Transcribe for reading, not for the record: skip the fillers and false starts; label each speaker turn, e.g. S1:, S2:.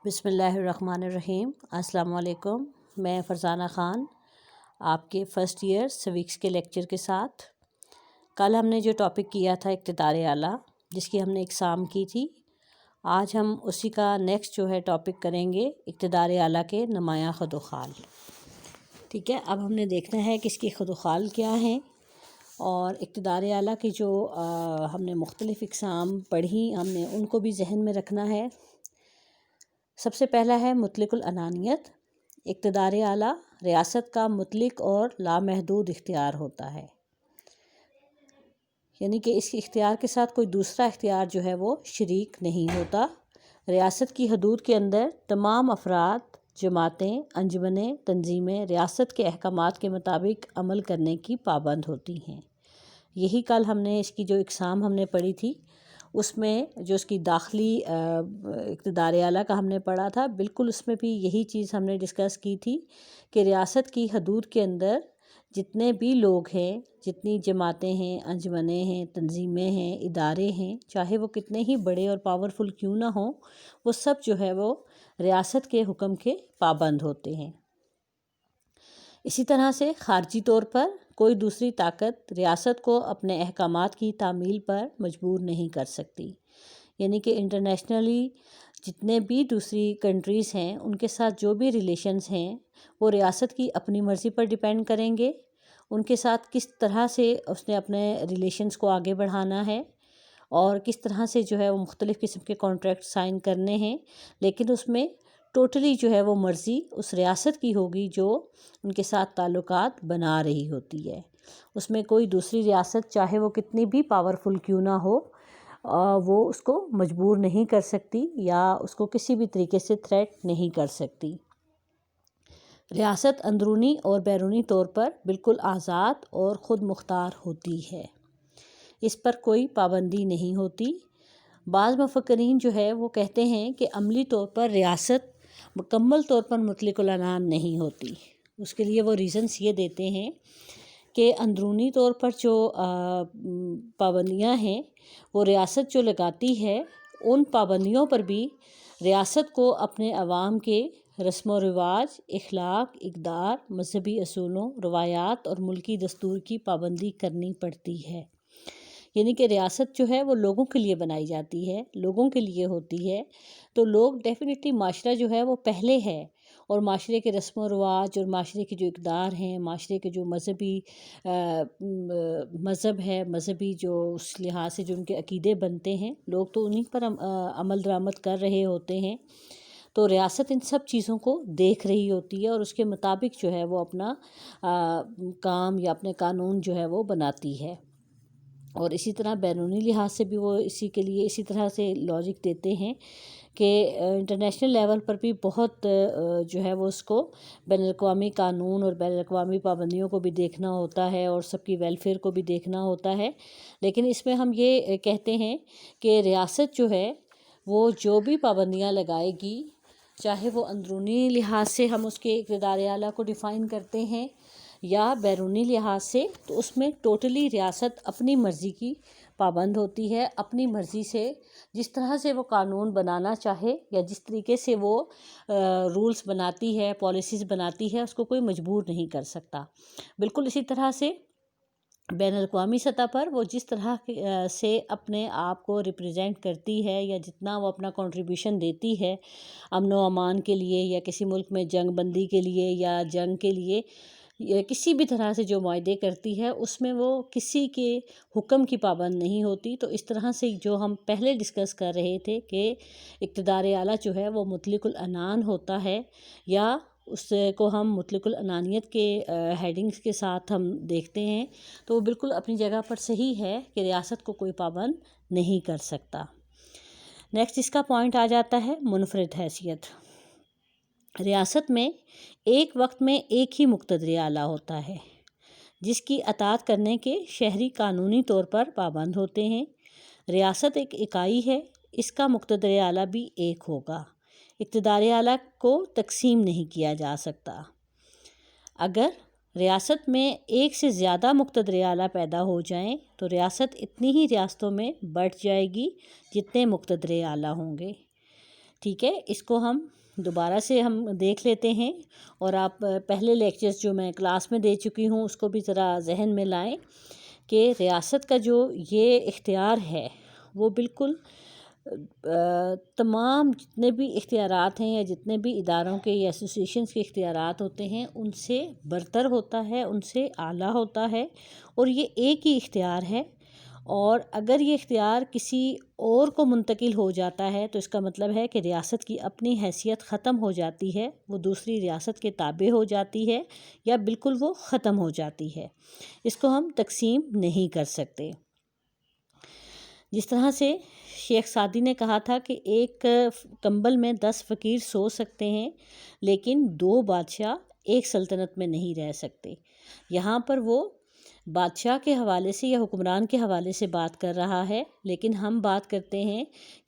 S1: بسم اللہ الرحمن الرحیم۔ السلام علیکم۔ میں فرزانہ خان آپ کے فرسٹ ایئر سوکس کے لیکچر کے ساتھ۔ کل ہم نے جو ٹاپک کیا تھا اقتدار اعلیٰ، جس کی ہم نے اقسام کی تھی، آج ہم اسی کا نیکسٹ جو ہے ٹاپک کریں گے، اقتدار اعلیٰ کے نمایاں خد و خال۔ ٹھیک ہے، اب ہم نے دیکھنا ہے کہ اس کی خد و خال کیا ہیں، اور اقتدار اعلیٰ کی جو ہم نے مختلف اقسام پڑھی، ہم نے ان کو بھی ذہن میں رکھنا ہے۔ سب سے پہلا ہے مطلق العنانیت۔ اقتدار اعلیٰ ریاست کا مطلق اور لامحدود اختیار ہوتا ہے، یعنی کہ اس اختیار کے ساتھ کوئی دوسرا اختیار جو ہے وہ شریک نہیں ہوتا۔ ریاست کی حدود کے اندر تمام افراد، جماعتیں، انجمنیں، تنظیمیں ریاست کے احکامات کے مطابق عمل کرنے کی پابند ہوتی ہیں۔ یہی کل ہم نے اس کی جو اقسام ہم نے پڑھی تھی، اس میں جو اس کی داخلی اقتدار اعلیٰ کا ہم نے پڑھا تھا، بالکل اس میں بھی یہی چیز ہم نے ڈسکس کی تھی کہ ریاست کی حدود کے اندر جتنے بھی لوگ ہیں، جتنی جماعتیں ہیں، انجمنیں ہیں، تنظیمیں ہیں، ادارے ہیں، چاہے وہ کتنے ہی بڑے اور پاورفل کیوں نہ ہوں، وہ سب جو ہے وہ ریاست کے حکم کے پابند ہوتے ہیں۔ اسی طرح سے خارجی طور پر کوئی دوسری طاقت ریاست کو اپنے احکامات کی تعمیل پر مجبور نہیں کر سکتی، یعنی کہ انٹرنیشنلی جتنے بھی دوسری کنٹریز ہیں، ان کے ساتھ جو بھی ریلیشنز ہیں، وہ ریاست کی اپنی مرضی پر ڈیپینڈ کریں گے۔ ان کے ساتھ کس طرح سے اس نے اپنے ریلیشنز کو آگے بڑھانا ہے، اور کس طرح سے جو ہے وہ مختلف قسم کے کانٹریکٹ سائن کرنے ہیں، لیکن اس میں ٹوٹلی جو ہے وہ مرضی اس ریاست کی ہوگی جو ان کے ساتھ تعلقات بنا رہی ہوتی ہے۔ اس میں کوئی دوسری ریاست، چاہے وہ کتنی بھی پاورفل کیوں نہ ہو، وہ اس کو مجبور نہیں کر سکتی یا اس کو کسی بھی طریقے سے تھریٹ نہیں کر سکتی۔ ریاست اندرونی اور بیرونی طور پر بالکل آزاد اور خود مختار ہوتی ہے، اس پر کوئی پابندی نہیں ہوتی۔ بعض مفکرین جو ہے وہ کہتے ہیں کہ عملی طور پر ریاست مکمل طور پر مطلق العنان نہیں ہوتی۔ اس کے لیے وہ ریزنز یہ دیتے ہیں کہ اندرونی طور پر جو پابندیاں ہیں وہ ریاست جو لگاتی ہے، ان پابندیوں پر بھی ریاست کو اپنے عوام کے رسم و رواج، اخلاق، اقدار، مذہبی اصولوں، روایات اور ملکی دستور کی پابندی کرنی پڑتی ہے۔ یعنی کہ ریاست جو ہے وہ لوگوں کے لیے بنائی جاتی ہے، لوگوں کے لیے ہوتی ہے، تو لوگ ڈیفینیٹلی معاشرہ جو ہے وہ پہلے ہے، اور معاشرے کے رسم و رواج اور معاشرے کے جو اقدار ہیں، معاشرے کے جو مذہب ہے، مذہبی جو اس لحاظ سے جو ان کے عقیدے بنتے ہیں، لوگ تو انہی پر عمل درآمد کر رہے ہوتے ہیں۔ تو ریاست ان سب چیزوں کو دیکھ رہی ہوتی ہے، اور اس کے مطابق جو ہے وہ اپنا کام یا اپنے قانون جو ہے وہ بناتی ہے۔ اور اسی طرح بیرونی لحاظ سے بھی وہ اسی کے لیے اسی طرح سے لاجک دیتے ہیں کہ انٹرنیشنل لیول پر بھی بہت جو ہے وہ اس کو بین الاقوامی قانون اور بین الاقوامی پابندیوں کو بھی دیکھنا ہوتا ہے، اور سب کی ویلفیئر کو بھی دیکھنا ہوتا ہے۔ لیکن اس میں ہم یہ کہتے ہیں کہ ریاست جو ہے وہ جو بھی پابندیاں لگائے گی، چاہے وہ اندرونی لحاظ سے ہم اس کے اقتدار اعلیٰ کو ڈیفائن کرتے ہیں یا بیرونی لحاظ سے، تو اس میں ٹوٹلی ریاست اپنی مرضی کی پابند ہوتی ہے، اپنی مرضی سے جس طرح سے وہ قانون بنانا چاہے یا جس طریقے سے وہ رولز بناتی ہے، پالیسیز بناتی ہے، اس کو کوئی مجبور نہیں کر سکتا۔ بالکل اسی طرح سے بین الاقوامی سطح پر وہ جس طرح سے اپنے آپ کو ریپریزنٹ کرتی ہے یا جتنا وہ اپنا کنٹریبیوشن دیتی ہے امن و امان کے لیے، یا کسی ملک میں جنگ بندی کے لیے یا جنگ کے لیے، یا کسی بھی طرح سے جو معاہدے کرتی ہے، اس میں وہ کسی کے حکم کی پابند نہیں ہوتی۔ تو اس طرح سے جو ہم پہلے ڈسکس کر رہے تھے کہ اقتدار اعلیٰ جو ہے وہ مطلق العنان ہوتا ہے، یا اس کو ہم مطلق العنانیت کے ہیڈنگز کے ساتھ ہم دیکھتے ہیں، تو وہ بالکل اپنی جگہ پر صحیح ہے کہ ریاست کو کوئی پابند نہیں کر سکتا۔ نیکسٹ اس کا پوائنٹ آ جاتا ہے منفرد حیثیت۔ ریاست میں ایک وقت میں ایک ہی مقتدر اعلیٰ ہوتا ہے، جس کی اطاعت کرنے کے شہری قانونی طور پر پابند ہوتے ہیں۔ ریاست ایک اکائی ہے، اس کا مقتدر اعلیٰ بھی ایک ہوگا۔ اقتدار اعلیٰ کو تقسیم نہیں کیا جا سکتا۔ اگر ریاست میں ایک سے زیادہ مقتدر اعلیٰ پیدا ہو جائیں تو ریاست اتنی ہی ریاستوں میں بٹ جائے گی جتنے مقتدر اعلیٰ ہوں گے۔ ٹھیک ہے، اس کو ہم دوبارہ سے ہم دیکھ لیتے ہیں، اور آپ پہلے لیکچرز جو میں کلاس میں دے چکی ہوں اس کو بھی ذرا ذہن میں لائیں کہ ریاست کا جو یہ اختیار ہے وہ بالکل تمام جتنے بھی اختیارات ہیں یا جتنے بھی اداروں کے یا ایسوسیشنز کے اختیارات ہوتے ہیں ان سے برتر ہوتا ہے، ان سے اعلیٰ ہوتا ہے، اور یہ ایک ہی اختیار ہے، اور اگر یہ اختیار کسی اور کو منتقل ہو جاتا ہے تو اس کا مطلب ہے کہ ریاست کی اپنی حیثیت ختم ہو جاتی ہے، وہ دوسری ریاست کے تابع ہو جاتی ہے یا بالکل وہ ختم ہو جاتی ہے، اس کو ہم تقسیم نہیں کر سکتے۔ جس طرح سے شیخ سعدی نے کہا تھا کہ ایک کمبل میں 10 فقیر سو سکتے ہیں لیکن 2 بادشاہ ایک سلطنت میں نہیں رہ سکتے، یہاں پر وہ بادشاہ کے حوالے سے یا حکمران کے حوالے سے بات کر رہا ہے، لیکن ہم بات کرتے ہیں کہ